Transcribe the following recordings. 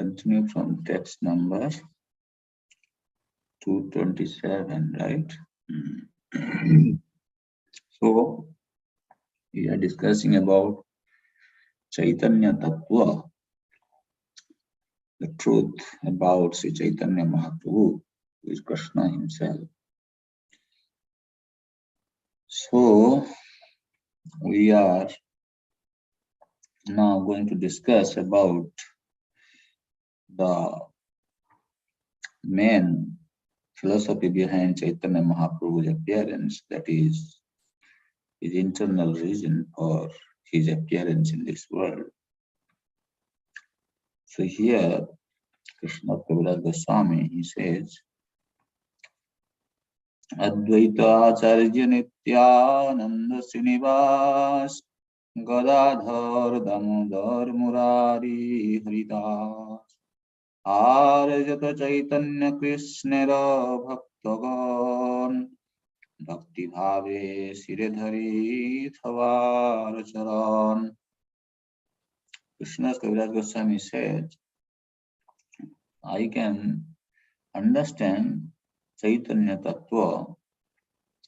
continue from text number 227, right? So we are discussing about Chaitanya Tattva, the truth about Sri Chaitanya Mahaprabhu, who is Krishna himself. So we are now going to discuss about the main philosophy behind Chaitanya Mahaprabhu's appearance, that is his internal reason for his appearance in this world. So here, Krishna Kaviraj Goswami, he says, Advaita Acharya Nityananda Srinivas Gadadhar Damodar Murari Haridas Arjata Chaitanya Krishnera Bhaktagan Bhakti Bhave Siredhari Thavar Charan. Krishna Kaviraj Goswami says, I can understand Chaitanya Tattva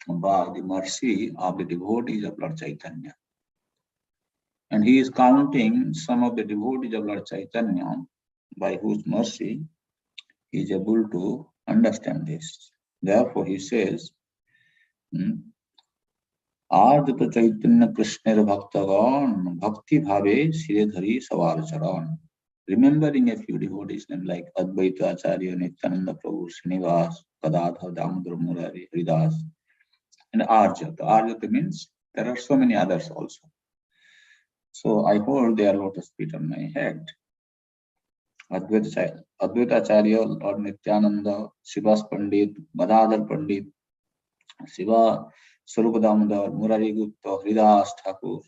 by the mercy of the devotees of Lord Chaitanya. And he is counting some of the devotees of Lord Chaitanya by whose mercy he is able to understand this. Therefore he says, Ardhata Chaitanya Krishnera Bhaktagan Bhakti Bhave Siredhari Savar Charan. Remembering a few devotees names like Advaita Acharya, Nityananda Prabhu, Srinivas, Gadadhar, Damodar, Murari, Haridas, and Arjata. Arjata means there are so many others also. So I hold their lotus feet on my head. Advaita Acharya or Nityananda, Srivas Pandit, Gadadhar Pandit, Shiva Sarupa Damodar, Murari Gupta, Haridas Thakur,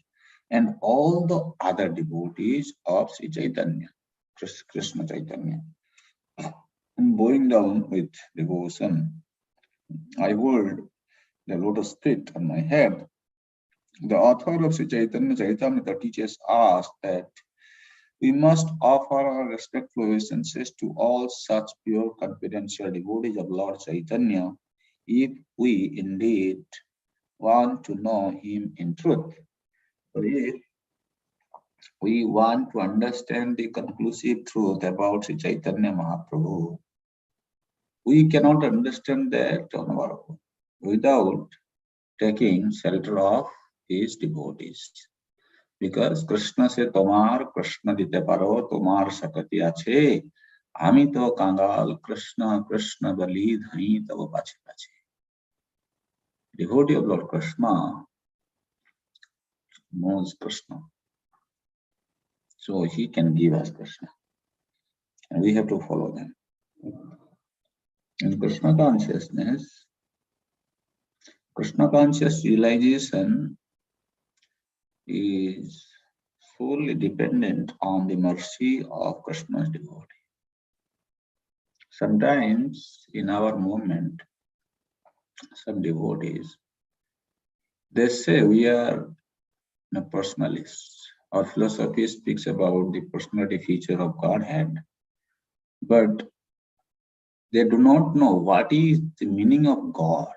and all the other devotees of Sri Chaitanya, Krishna Chaitanya. And bowing down with devotion, I hold the lotus feet on my head. The author of Sri Chaitanya Charitamrita teaches us that we must offer our respectful obeisances to all such pure confidential devotees of Lord Chaitanya if we indeed want to know him in truth. If we want to understand the conclusive truth about Sri Chaitanya Mahaprabhu, we cannot understand that on our own without taking shelter of his devotees. Because Krishna said, Tomar Krishna dite paro, Tomar sakati ache, Ami to kangal Krishna, Krishna bali dhani tavo pache pache. Devotee of Lord Krishna knows Krishna. So he can give us Krishna. And we have to follow them. In Krishna consciousness, Krishna conscious realization is fully dependent on the mercy of Krishna's devotee. Sometimes in our movement, some devotees, they say we are personalists. Our philosophy speaks about the personality feature of Godhead, but they do not know what is the meaning of God.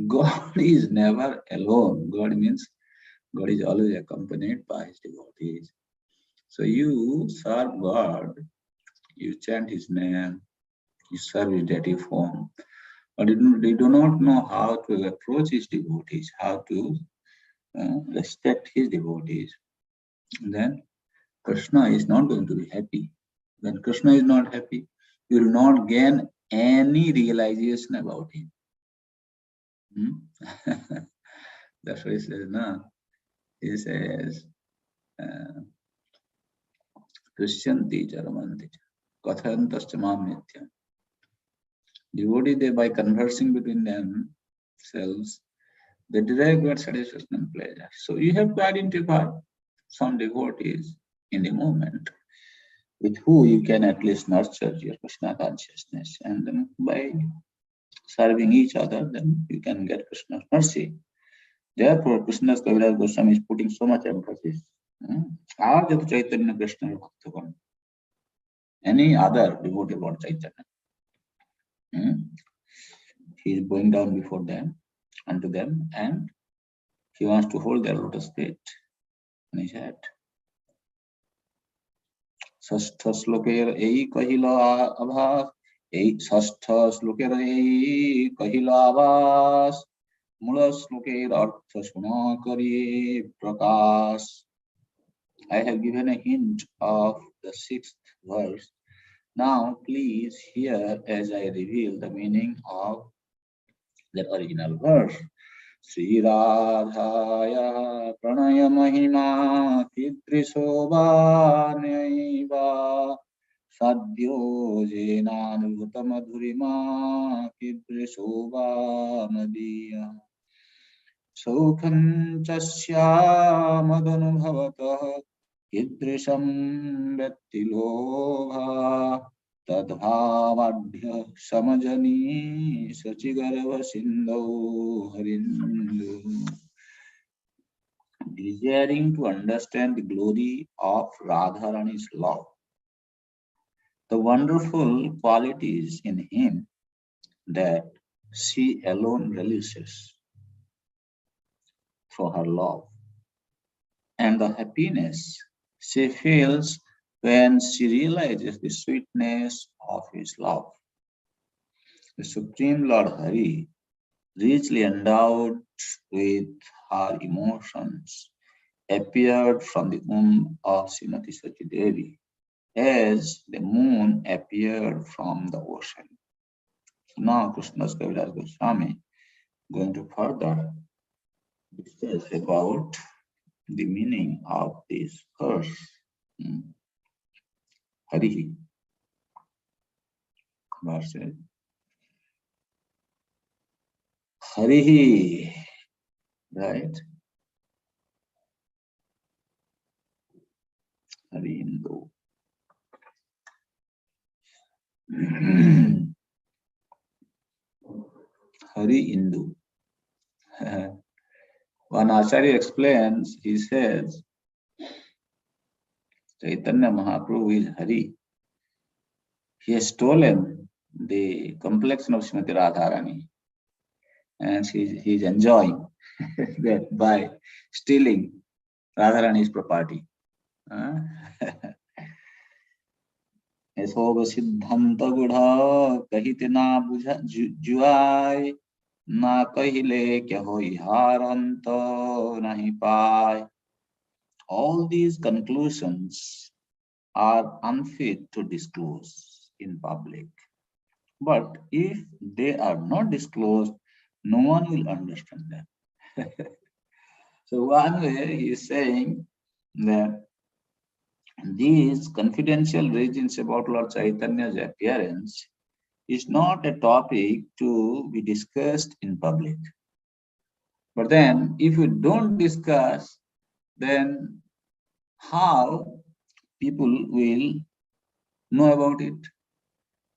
God is never alone. God means God is always accompanied by his devotees. So you serve God, you chant his name, you serve his deity form, but you do not know how to approach his devotees, how to respect his devotees. And then Krishna is not going to be happy. When Krishna is not happy, you will not gain any realization about him. That's what he says, no? He says, Krishyanti Jaramanti Kathantascha Mamnitya. Devotee, they by conversing between themselves, they derive great satisfaction and pleasure. So you have to identify some devotees in the moment with who you can at least nurture your Krishna consciousness. And then by serving each other, then you can get Krishna's mercy. Therefore, Krishna's Kaviraj Goswami is putting so much emphasis. Chaitanya Krishna Bhaktavan. any other devotee Lord Chaitanya. He is bowing down before them, unto them, and he wants to hold their lotus feet on his head. ষষ্ঠ শ্লোকের এই কহিল আভাস, এই ষষ্ঠ শ্লোকের এই কহিল আভাস, মূল শ্লোকের অর্থ শুন করিয়ে প্রকাশ. I have given a hint of the 6th verse. Now please hear as I reveal the meaning of that original verse. Sri Radhaya pranaya mahima kidrishobanaiva sadhyo jenanubhuta madhurima kidrishobanadiya saukham chasya madanubhavatah kidrisham vettilobha तद्भावाढ्य समजनी सचिगर्भ सिंधौ हरिंदु. Desiring to understand the glory of Radharani's love, the wonderful qualities in him that she alone relishes through her love, and the happiness she feels when she realizes the sweetness of his love. The Supreme Lord Hari, richly endowed with her emotions, appeared from the womb of Srimati Sachi Devi as the moon appeared from the ocean. So now Krishnadas Kaviraj Goswami going to further discuss about the meaning of this verse. Harihi. Verses. Harihi. Right? Hari Hindu. Hari Hindu. One Acharya explains, he says, Chaitanya Mahaprabhu is Hari. He has stolen the complexion of Srimati Radharani, and he is enjoying that by stealing Radharani's property. ऐसोग सिद्धांत गुढ़ कहिते ना बुझा जुआय ना कहिले क्या होई हारंत नहीं पाय. All these conclusions are unfit to disclose in public. But if they are not disclosed, no one will understand them. So one way he is saying that these confidential regions about Lord Chaitanya's appearance is not a topic to be discussed in public. But then if we don't discuss, then how people will know about it?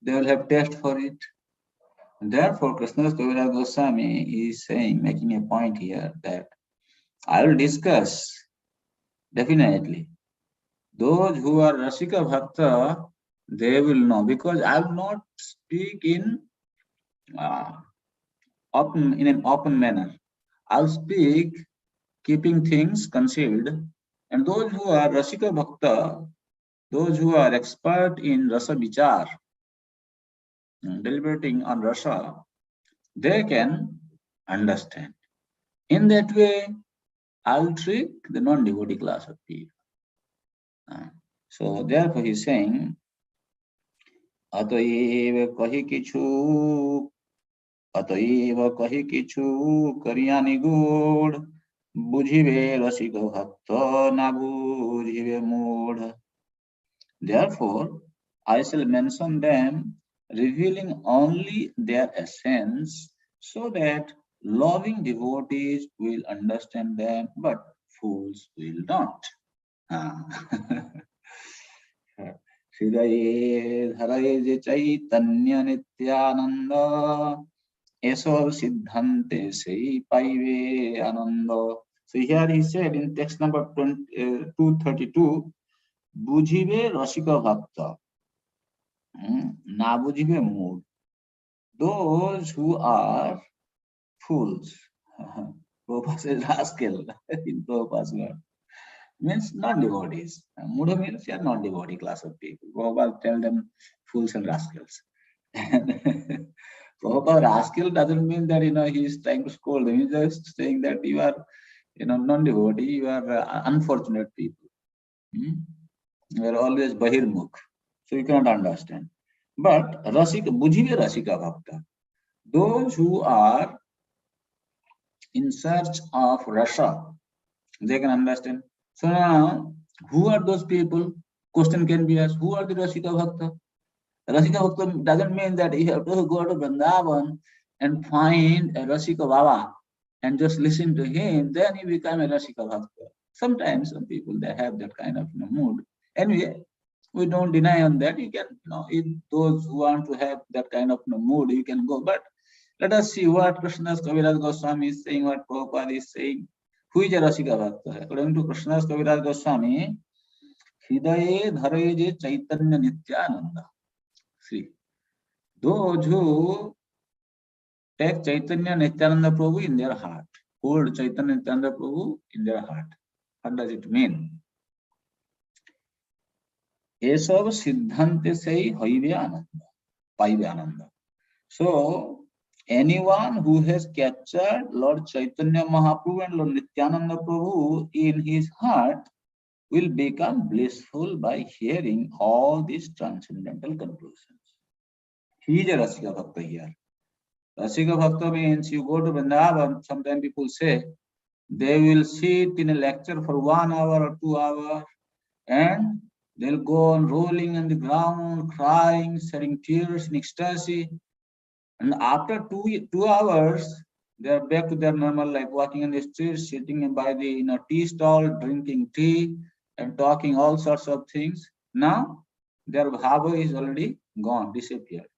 They will have taste for it. And therefore, Krishnadas Kaviraj Goswami is saying, making a point here that I will discuss definitely. Those who are Rasika Bhakta, they will know, because I will not speak in an open manner. I'll speak keeping things concealed, and those who are Rasika Bhakta, those who are expert in Rasa Vichar, deliberating on Rasa, they can understand. In that way, I'll trick the non-devotee class of people. So therefore he is saying, अतएव कहि किछु करियानि गुड़ बुझिबे रसिक भक्त ना बुझिबे मूढ़. Therefore I shall mention them, revealing only their essence, so that loving devotees will understand them, but fools will not. हृदये धरये जे चैतन्य नित्यानंद ऐसो सिद्धांते से पाइवे आनंद. So here he said in text number 232, बुझिबे रसिक भक्त. Na bujibe mood. Those who are fools. Prabhupada says rascal in Prabhupada's word. Means not devotees. Mudha means you are not devotee class of people. Prabhupada tell them fools and rascals. And Prabhupada rascal doesn't mean that he is trying to scold them. He's just saying that you are non-devotee, you are unfortunate people. You are always bahirmukh. So you cannot understand. But Rasika, Bujive Rasika Bhakta, those who are in search of rasa, they can understand. So now, who are those people? Question can be asked, who are the Rasika Bhakta? Rasika Bhakta doesn't mean that you have to go to Vrindavan and find a Rasika Baba and just listen to him, then you become a Rasika Bhakta. Sometimes some people, they have that kind of mood. Anyway, we don't deny on that. You can, if those who want to have that kind of mood, you can go. But let us see what Krishna's Kaviraj Goswami is saying, what Prabhupada is saying. Who is a Rasika Bhakta? According to Krishna's Kaviraj Goswami, Hridaye Dharaye Chaitanya Nityananda. See, those who take Chaitanya Nityananda Prabhu in their heart, hold Chaitanya Nityananda Prabhu in their heart. What does it mean? Esav Siddhante Sei Haive Ananda, Paive Ananda. So, anyone who has captured Lord Chaitanya Mahaprabhu and Lord Nityananda Prabhu in his heart will become blissful by hearing all these transcendental conclusions. He is a Rasika Bhakta here. Rasika Bhakta means you go to Vrindavan, sometimes people say they will sit in a lecture for 1 hour or 2 hours and they'll go on rolling on the ground, crying, shedding tears in ecstasy. And after two hours, they are back to their normal life, walking in the streets, sitting by the tea stall, drinking tea, and talking all sorts of things. Now, their bhava is already gone, disappeared.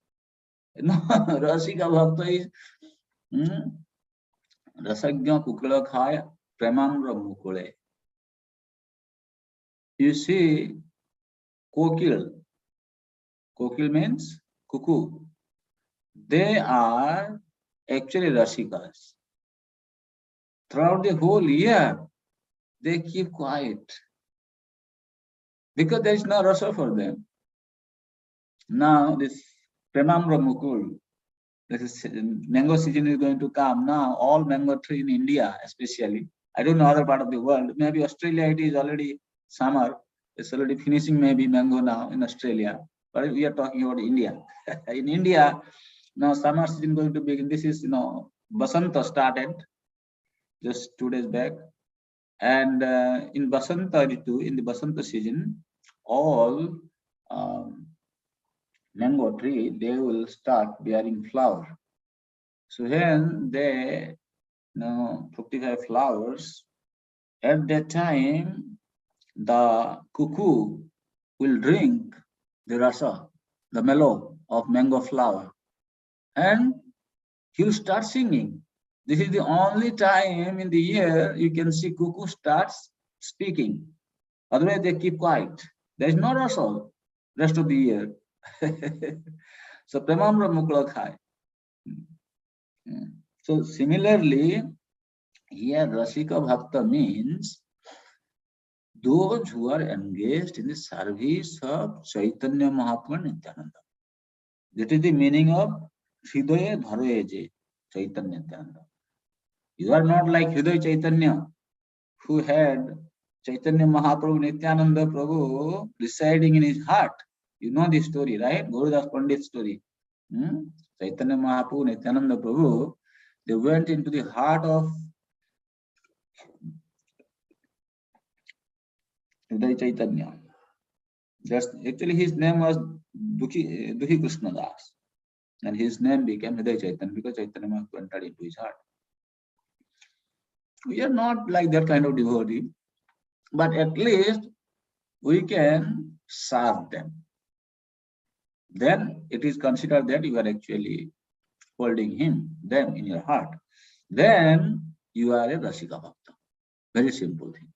No, Rasika Bhakta is Rasagya Kukula Khaya Premamra Mukule. You see, Kokil. Kokil means cuckoo. They are actually Rasikas. Throughout the whole year, they keep quiet because there is no rasa for them. Now, this Premamra Mukul, this mango season is going to come. Now, all mango tree in India, especially, I don't know other part of the world, maybe Australia, it is already summer. It's already finishing maybe mango now in Australia. But we are talking about India. In India, now summer season going to begin. This is, Basanta started just 2 days back. And in Basanta Ritu, in the Basanta season, all mango tree, they will start bearing flower. So when they fructify flowers, at that time, the cuckoo will drink the rasa, the mellow of mango flower, and he'll start singing. This is the only time in the year you can see cuckoo starts speaking. Otherwise, they keep quiet. There is no rasa rest of the year. So, Premamra Mukla Khai. So, similarly, here Rasika Bhakta means those who are engaged in the service of Chaitanya Mahaprabhu Nityananda. That is the meaning of Hridaya Dharayeje Chaitanya Nityananda. You are not like Hridaya Chaitanya, who had Chaitanya Mahaprabhu Nityananda Prabhu residing in his heart. You know this story, right? Gurudas Pandit's story. Chaitanya Mahaprabhu Nityananda Prabhu, they went into the heart of Hridaya Chaitanya. Just actually his name was Duhi Krishna Das. And his name became Hridaya Chaitanya because Chaitanya Mahaprabhu entered into his heart. We are not like that kind of devotee, but at least we can serve them. Then it is considered that you are actually holding them in your heart. Then you are a Rasika Bhakta. Very simple thing.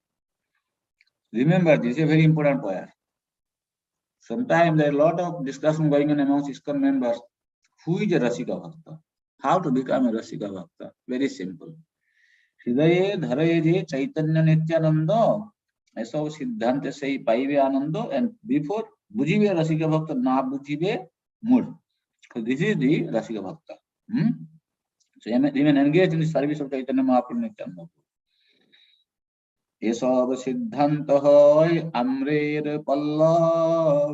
Remember, this is a very important point. Sometimes there are a lot of discussion going on amongst ISKCON members. Who is a Rasika Bhakta? How to become a Rasika Bhakta? Very simple. हृदये धरे जे चैतन्य नित्यानंद ऐसा सिद्धांत से ही पाइबे आनंद and before बुझिबे रसिक भक्त ना बुझिबे mood. So this is the Rasika Bhakta. So remain engaged in the service of Chaitanya Mahaprabhu Nityananda. एसव सिद्धांत होय अम्रेर पल्लव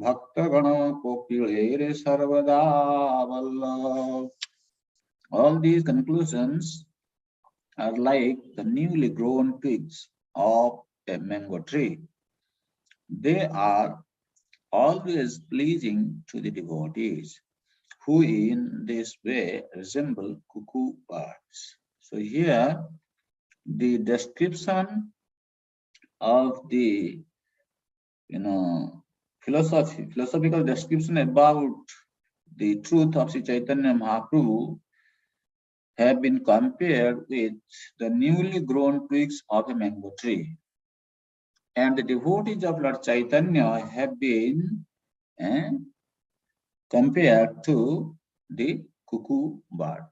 भक्तगण कोकिलेर सर्वदा Vallabh. All these conclusions are like the newly grown twigs of a mango tree. They are always pleasing to the devotees, who in this way resemble cuckoo birds. So here the description of the philosophical description about the truth of Sri Chaitanya Mahaprabhu have been compared with the newly grown twigs of a mango tree. And the devotees of Lord Chaitanya have been compared to the cuckoo bird.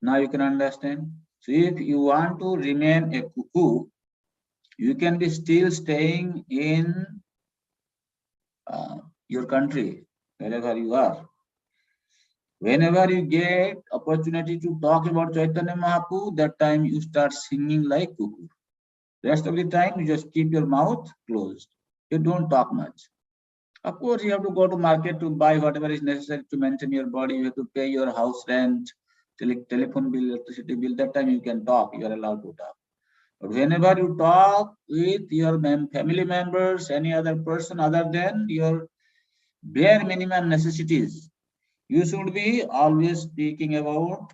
Now you can understand. So if you want to remain a cuckoo, you can be still staying in your country, wherever you are. Whenever you get opportunity to talk about Chaitanya Mahaprabhu, that time you start singing like cuckoo. Rest of the time, you just keep your mouth closed. You don't talk much. Of course, you have to go to market to buy whatever is necessary to maintain your body. You have to pay your house rent, telephone bill, electricity bill. That time you can talk. You are allowed to talk. But whenever you talk with your family members, any other person other than your bare minimum necessities, you should be always speaking about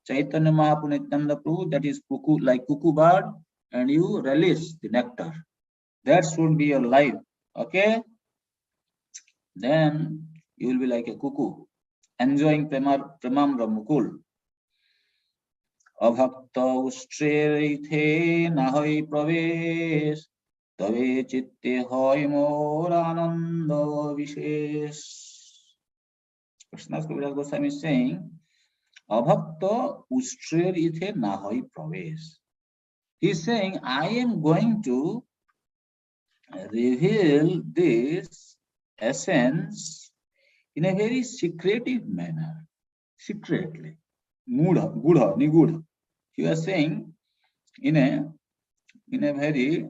Chaitanya Mahaprabhu Nityananda Prabhu, that is cuckoo, like cuckoo bird, and you release the nectar. That should be your life. Okay? Then you will be like a cuckoo, enjoying Premamra Mukul. Abhakta ustrerite nahoi pravesh, tave chitte hoy mor ananda vishesh. Krishna's Kaviraj Goswami is saying, Abhakta ustrerite nahoi pravesh. He is saying, I am going to reveal this essence in a very secretive manner, secretly. Mudha, Gudha, Nigudha. He was saying in a very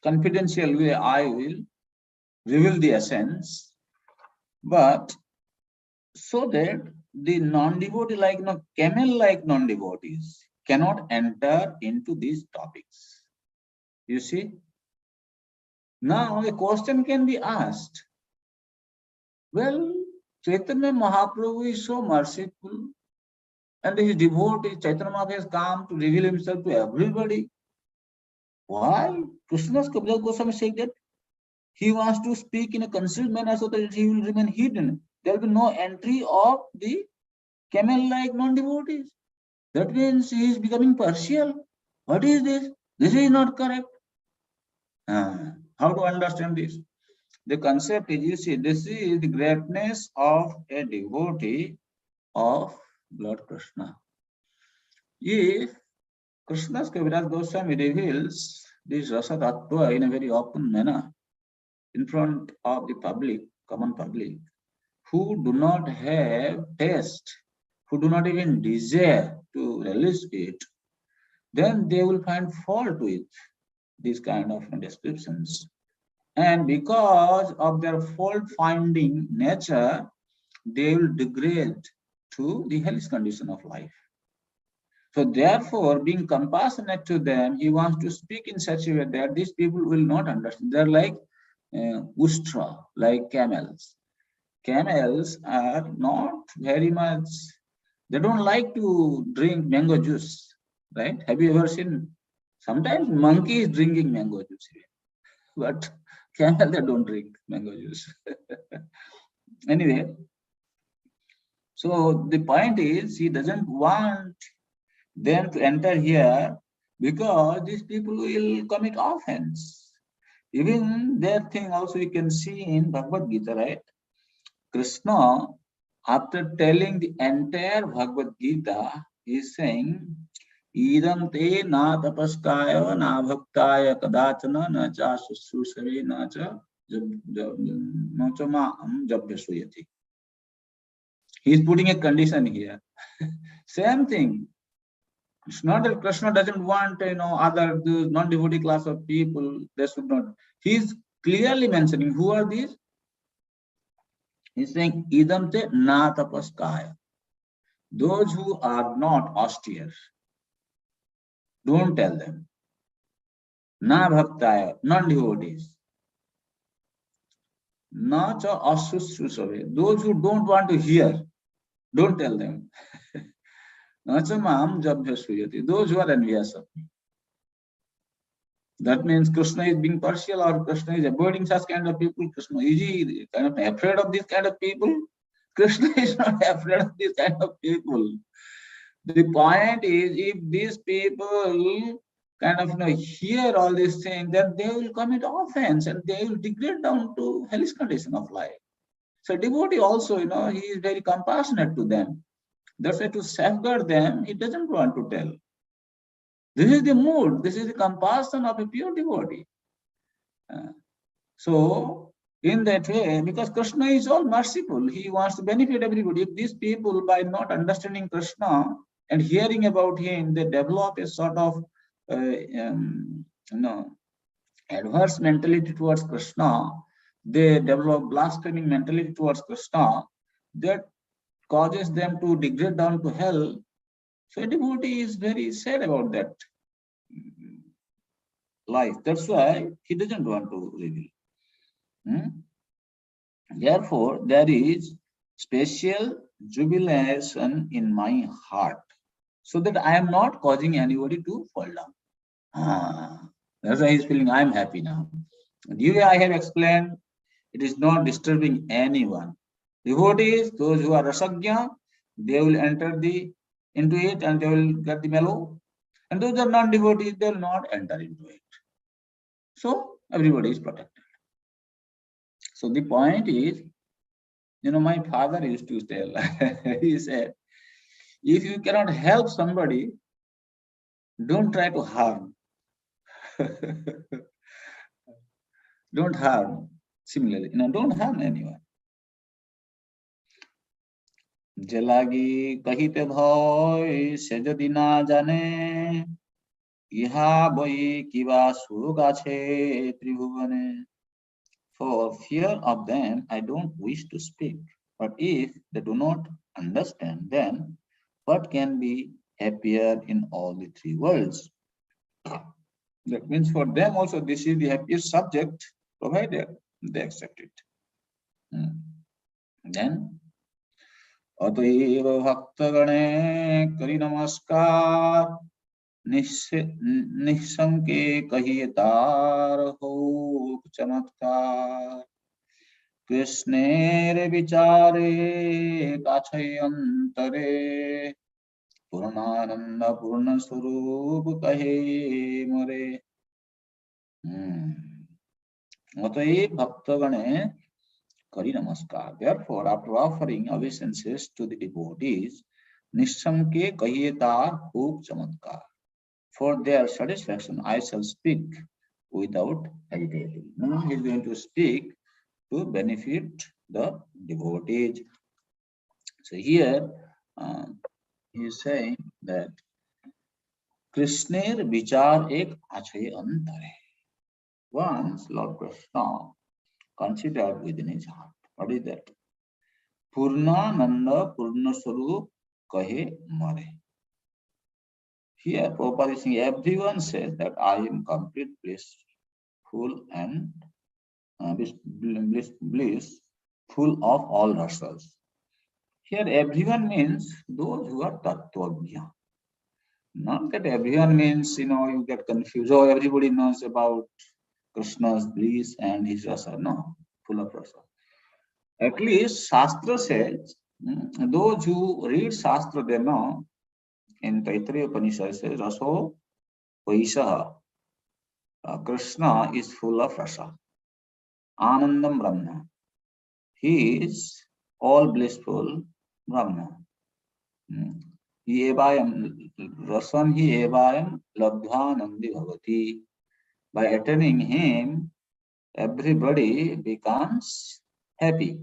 confidential way, I will reveal the essence, but so that the non-devotee like camel-like non-devotees cannot enter into these topics. You see? Now a question can be asked. Well, Chaitanya Mahaprabhu is so merciful, and his devotee Chaitanya Mahaprabhu has come to reveal himself to everybody. Why? Krishna's Kaviraj Goswami said that he wants to speak in a concealed manner so that he will remain hidden. There will be no entry of the camel-like non-devotees. That means he is becoming partial. What is this? This is not correct. How to understand this? The concept is, you see, this is the greatness of a devotee of Lord Krishna. If Krishna's Kaviraj Goswami reveals this Rasa Tattva in a very open manner in front of the public, common public, who do not have taste, who do not even desire to release it, then they will find fault with these kind of descriptions. And because of their fault-finding nature, they will degrade to the hellish condition of life. So therefore, being compassionate to them, he wants to speak in such a way that these people will not understand. They're like ustra, like camels. Camels are not very much, they don't like to drink mango juice, right? Have you ever seen? Sometimes monkey is drinking mango juice, but camel, they don't drink mango juice. Anyway, so the point is, he doesn't want them to enter here because these people will commit offense. Even that thing also you can see in Bhagavad Gita, right? Krishna, after telling the entire Bhagavad Gita, is saying, Idam te na tapaskaya na bhaktaya kadachana na cha sushrusave na cha na cha ma'am jabhyasuyati. He is putting a condition here. Same thing. It's not that Krishna doesn't want, other non-devotee class of people. They should not. He is clearly mentioning who are these. He's saying, Idam te na tapaskaya. Those who are not austere, don't tell them. Na bhaktaya, non-devotees. Na cha asushrusave. Those who don't want to hear, don't tell them. Na cha mam jabhyasuyati. Those who are envious of me. That means Krishna is being partial or Krishna is avoiding such kind of people. Krishna is he kind of afraid of this kind of people? Krishna is not afraid of this kind of people. The point is, if these people kind of hear all these things, then they will commit offense and they will degrade down to hellish condition of life. So devotee also, he is very compassionate to them. That's why to safeguard them, he doesn't want to tell. This is the mood. This is the compassion of a pure devotee. So in that way, because Krishna is all merciful, he wants to benefit everybody. If these people, by not understanding Krishna and hearing about him, they develop a sort of adverse mentality towards Krishna, they develop blaspheming mentality towards Krishna, that causes them to degrade down to hell. So a devotee is very sad about that life. That's why he doesn't want to reveal. Therefore, there is special jubilation in my heart, so that I am not causing anybody to fall down. That's why he's feeling I am happy now. The way I have explained, it is not disturbing anyone. Devotees, those who are rasagya, they will enter into it and they will get the mellow. And those are non-devotees, they will not enter into it. So everybody is protected. So the point is, my father used to tell, he said, if you cannot help somebody, don't try to harm. Don't harm. Similarly, don't harm anyone. Jalagi kahite bhoy se jodi na jane, iha boy kiba suk ache tribhuvane. For fear of them, I don't wish to speak. But if they do not understand, then what can be happier in all the three worlds? That means for them also this is the happiest subject, provided they accept it. Then अतएव भक्तगणे करि नमस्कार निःशंके कहिए तार हो चमत्कार कृष्णेर विचारे काछय अंतरे पूर्णानंद पूर्ण स्वरूप कहे मोरे. अतएव भक्तगणे Kari Namaskar. Therefore, after offering obeisances to the devotees, Nishamke Kahiyetar Hook Chamatkar. For their satisfaction, I shall speak without hesitating. Now he is going to speak to benefit the devotees. So here he is saying that Krishner Vichar Ek Achay Antare. Once Lord Krishna considered within his heart. What is that? Purnananda Purna Swarup Kahe Mare. Here, Prabhupada is saying, everyone says that I am complete blissful and bliss, full of all rasas. Here, everyone means those who are tattvagya. Not that everyone means, you get confused. Oh, everybody knows about Krishna's bliss and his rasa. No, full of rasa. At least Shastra says, those who read Shastra, they know, in Taittiriya Upanishad says, Raso Vaishaha. Krishna is full of rasa. Anandam Brahma. He is all blissful Brahma. He ebayam rasan he ebayam labdha nandi bhavati. By attaining him, everybody becomes happy.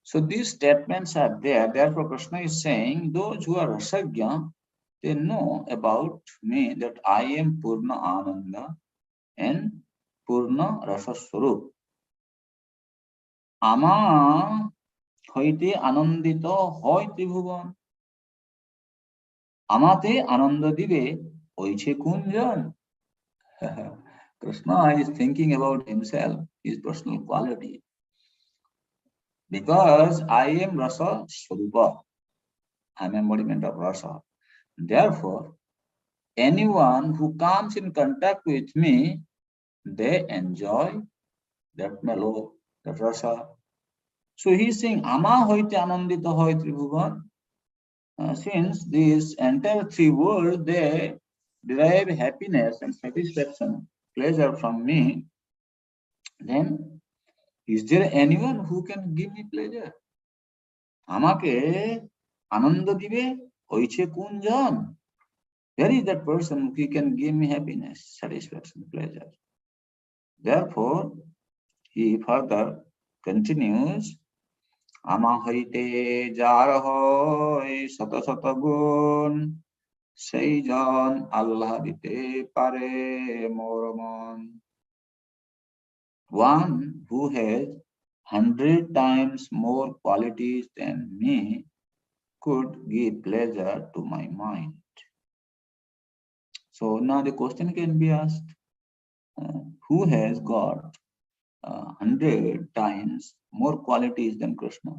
So these statements are there. Therefore, Krishna is saying, those who are rasagya, they know about me that I am Purna Ananda and Purna Rasa Swarup. Ama হইতে আনন্দিত হয় ত্রিভুবন আমাতে আনন্দ দিবে ওইছে কুঞ্জন. Krishna is thinking about himself, his personal quality. Because I am Rasa Swarupa, I am embodiment of Rasa. Therefore, anyone who comes in contact with me, they enjoy that mellow, that Rasa. So he is saying, Ama hoite anandita hoy tribhuvan. Since these entire three worlds, they derive happiness and satisfaction, pleasure from me, then is there anyone who can give me pleasure? Amake ananda dibe hoiche kunjan. Where is that person who can give me happiness, satisfaction, pleasure? Therefore, he further continues, Ama hoite jar hoy sata sata gun, সেই জন আল্লাহ দিতে পারে মোর মন. One who has 100 times more qualities than me could give pleasure to my mind. So now the question can be asked, who has got 100 times more qualities than Krishna?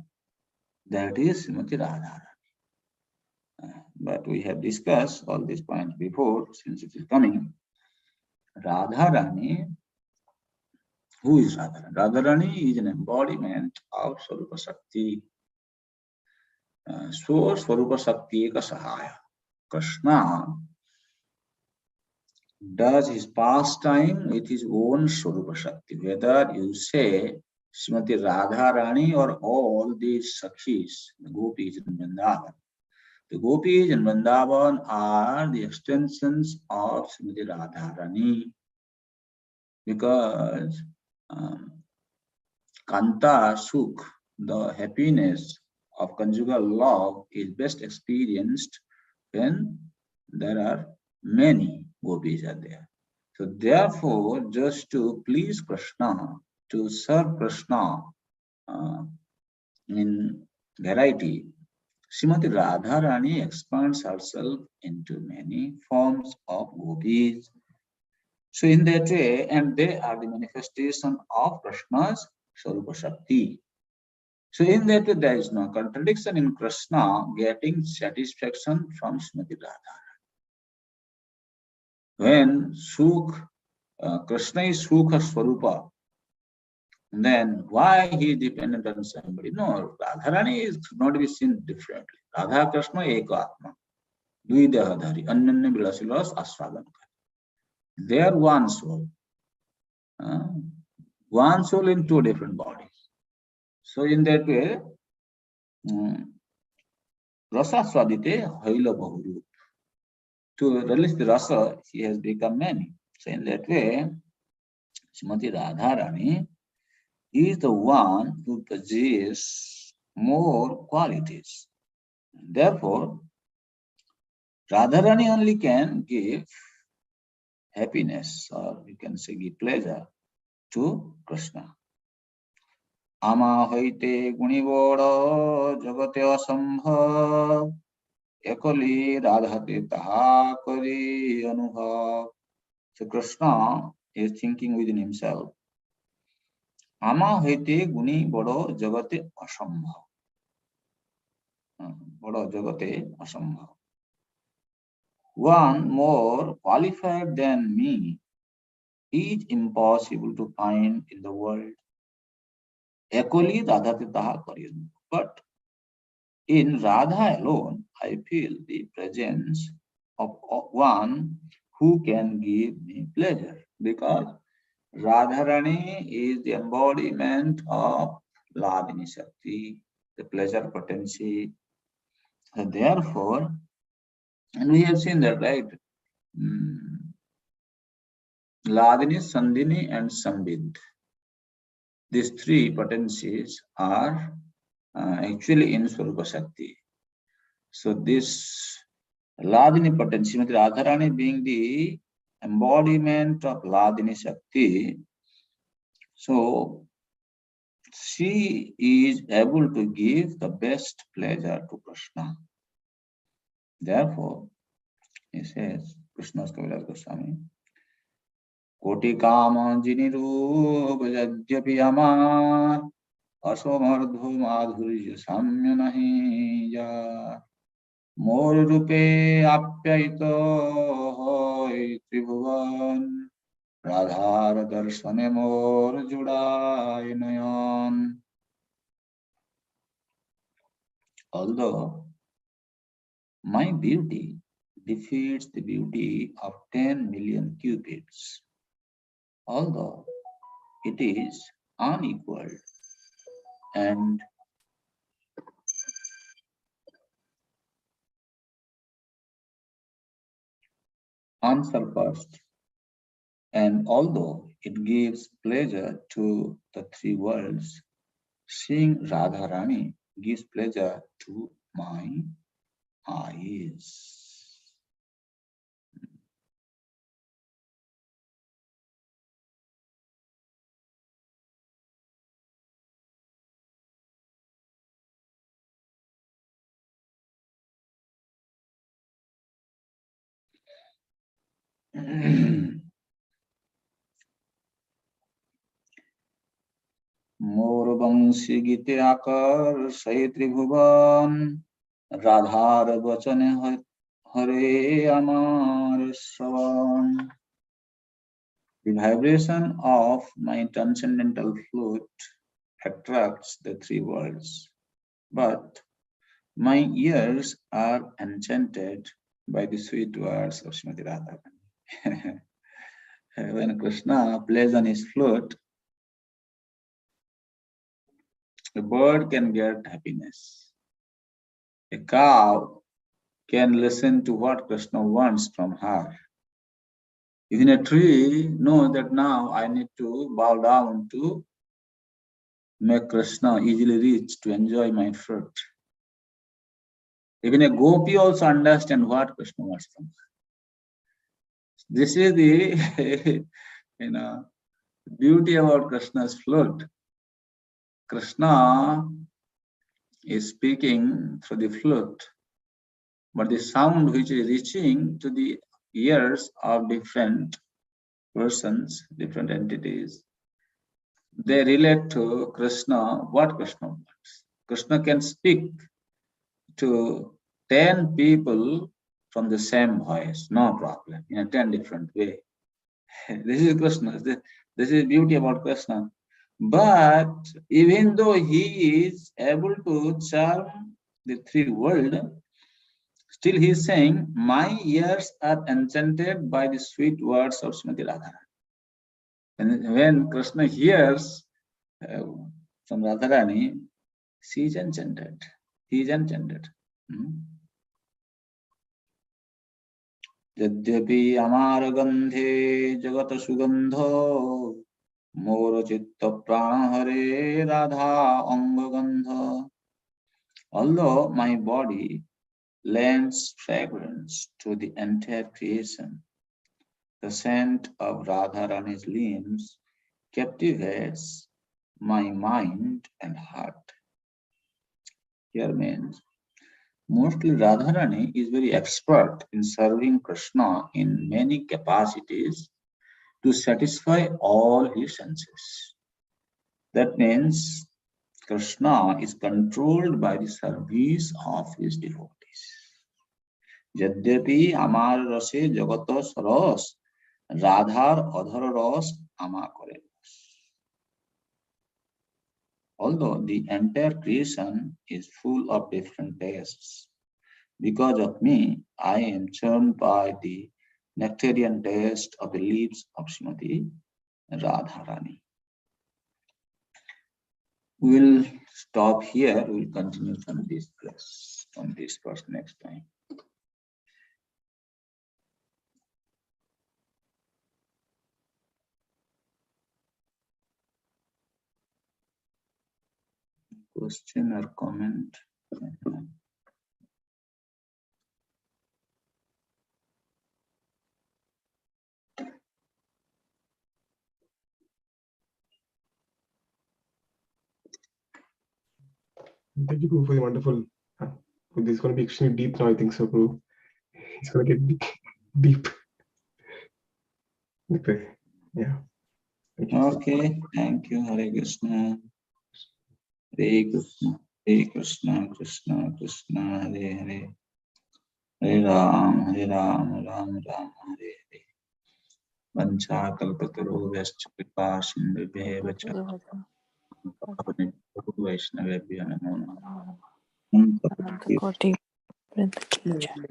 That is Srimati Radharani. But we have discussed all these points before, since it is coming. Radharani, who is Radharani? Radharani is an embodiment of Swarupa Shakti. So Swarupa Shakti ka sahaya. Krishna does his pastime with his own Swarupa Shakti. Whether you say Srimati Radharani or all these Sakhis, the gopis in Vrindavan. The gopis in Vrindavan are the extensions of Srimati Radharani, because Kanta Sukh, the happiness of conjugal love, is best experienced when there are many gopis are there. So therefore, just to please Krishna, to serve Krishna in variety, Srimati Radharani expands herself into many forms of gopis. So in that way, and they are the manifestation of Krishna's Swarupa Shakti. So in that way, there is no contradiction in Krishna getting satisfaction from Srimati Radharani. When Krishna is Sukha Swarupa, then why he is dependent on somebody? No, Radharani is not to be seen differently. Radha Krishna Eka Atma, Dui Dehadhari, Ananya Vilasilas Aswadhanakari. They are one soul. One soul in two different bodies. So in that way, Rasa Swadite Haila Bahurup. To release the rasa, he has become many. So in that way, Srimati Radharani is the one who possesses more qualities. Therefore, Radharani only can give happiness, or you can say give pleasure, to Krishna. Ama hoite guni boda jagate asambhav, ekali radhate taha kari anubhav. So Krishna is thinking within himself, Ama hoite guni bodo jagate asambhav. Bodo jagate asambhav. One more qualified than me is impossible to find in the world. Ekoli radhate taha kari. But in Radha alone, I feel the presence of one who can give me pleasure? Because Radharani is the embodiment of Ladini Shakti, the pleasure potency. So therefore, and we have seen that, right? Mm, Ladini, Sandhini, and Sambit. These three potencies are actually in Swarupa Shakti. So this Ladini potency, Radharani being the embodiment of Ladini Shakti, so she is able to give the best pleasure to Krishna. Therefore, he says, Krishna's Kaviraj Goswami, Koti Kama Jiniru Bhajadyapi Amar Asomardhu Madhurya Samya Nahi Ja Mor Rupe Apyaito Hoy Tribhuvan Radhar Darshane Mor Judai Nayan. Although my beauty defeats the beauty of 10 million cupids, although it is unequal and unsurpassed, and although it gives pleasure to the three worlds, seeing Radharani gives pleasure to my eyes. मोर वंशी गीते आकर सही त्रिभुवन राधार वचन हरे अमार श्रवण. The vibration of my transcendental flute attracts the three worlds, but my ears are enchanted by the sweet words of Srimati Radharani. When Krishna plays on his flute, a bird can get happiness. A cow can listen to what Krishna wants from her. Even a tree knows that now I need to bow down to make Krishna easily reach to enjoy my fruit. Even a gopi also understands what Krishna wants from her. This is the beauty about Krishna's flute. Krishna is speaking through the flute, but the sound which is reaching to the ears of different persons, different entities, they relate to Krishna what Krishna wants. Krishna can speak to 10 people from the same voice, no problem, in a 10 different way. This is Krishna. This is beauty about Krishna. But even though he is able to charm the three worlds, still he is saying, my ears are enchanted by the sweet words of Srimati Radharani. And when Krishna hears from Radharani, she is enchanted. He is enchanted. यद्यपि अमार गंधे जगत सुगंधो मोर चित्त प्राण हरे राधा अंग गंध. Although my body lends fragrance to the entire creation, the scent of Radharani's limbs captivates my mind and heart. Here means mostly Radharani is very expert in serving Krishna in many capacities to satisfy all his senses. That means Krishna is controlled by the service of his devotees. Yadyapi amar rase jagato saras Radhar adhar ras ama kare. Although the entire creation is full of different tastes, because of me, I am charmed by the nectarian taste of the leaves of Srimati Radharani. We will stop here. We will continue from this class, from this first next time. Question or comment? Thank you, Prabhu, for the wonderful. This is going to be extremely deep now, I think so, Prabhu. It's going to get deep. Yeah. Thank you. Okay, thank you. Hare Krishna. Hare Krishna. Hare Krishna, Krishna Krishna, Hare Hare. Hare Ram, Ram Ram, Hare Hare. Vanchakalpatarubhyascha kripa sindhubhyeva cha Vaishnavebhyo namo namaha. Ananta Koti Vrinda Ki Jai.